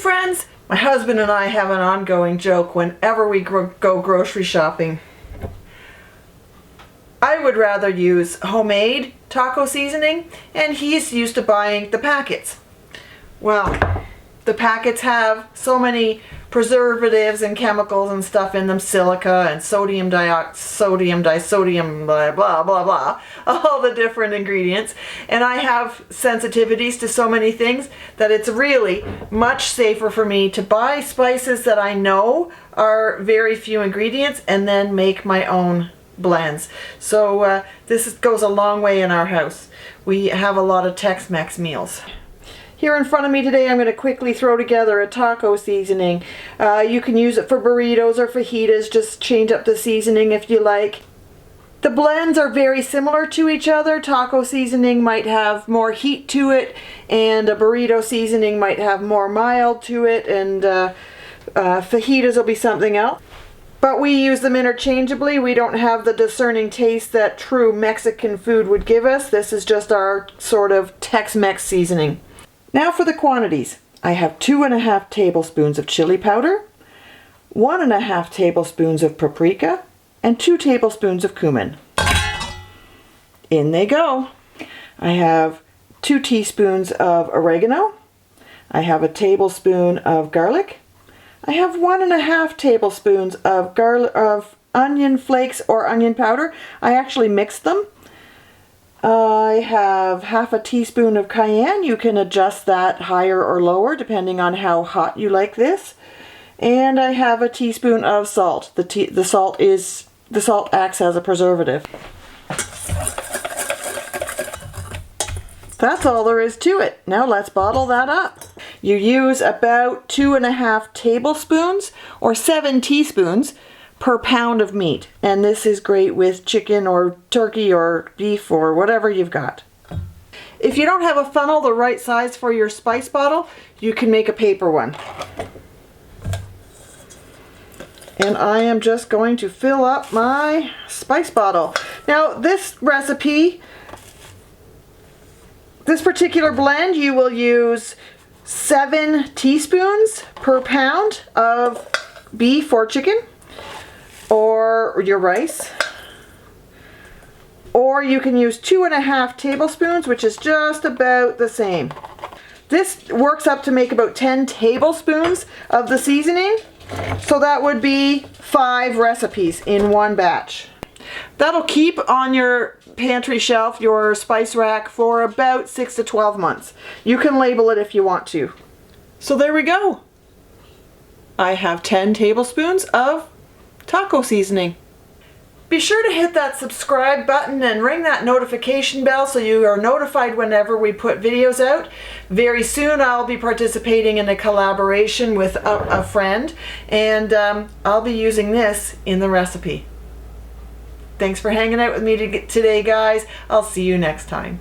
friends, my husband and I have an ongoing joke whenever we go grocery shopping. I would rather use homemade taco seasoning, and he's used to buying the packets. Well, the packets have so many preservatives and chemicals and stuff in them, silica and sodium disodium, blah, blah, blah, blah, all the different ingredients. And I have sensitivities to so many things that it's really much safer for me to buy spices that I know are very few ingredients and then make my own blends. So this goes a long way in our house. We have a lot of Tex-Mex meals. Here in front of me today, I'm going to quickly throw together a taco seasoning. You can use it for burritos or fajitas, just change up the seasoning if you like. The blends are very similar to each other. Taco seasoning might have more heat to it, and a burrito seasoning might have more mild to it, and fajitas will be something else. But we use them interchangeably. We don't have the discerning taste that true Mexican food would give us. This is just our sort of Tex-Mex seasoning. Now for the quantities. I have 2½ tablespoons of chili powder, 1½ tablespoons of paprika, and 2 tablespoons of cumin. In they go. I have 2 teaspoons of oregano. I have a tablespoon of garlic. I have 1½ tablespoons of onion flakes or onion powder. I actually mixed them. I have ½ teaspoon of cayenne. You can adjust that higher or lower depending on how hot you like this. And I have a teaspoon of salt. The salt acts as a preservative. That's all there is to it. Now let's bottle that up. You use about 2½ tablespoons or 7 teaspoons per pound of meat, and this is great with chicken or turkey or beef or whatever you've got. If you don't have a funnel the right size for your spice bottle, you can make a paper one. And I am just going to fill up my spice bottle. Now this recipe, this particular blend, you will use 7 teaspoons per pound of beef or chicken, or your rice, or you can use 2½ tablespoons, which is just about the same. This works up to make about 10 tablespoons of the seasoning, so that would be 5 recipes in one batch. That'll keep on your pantry shelf, your spice rack, for about 6 to 12 months. You can label it if you want to. So there we go. I have 10 tablespoons of taco seasoning. Be sure to hit that subscribe button and ring that notification bell so you are notified whenever we put videos out. Very soon I'll be participating in a collaboration with a friend, and I'll be using this in the recipe. Thanks for hanging out with me today, guys. I'll see you next time.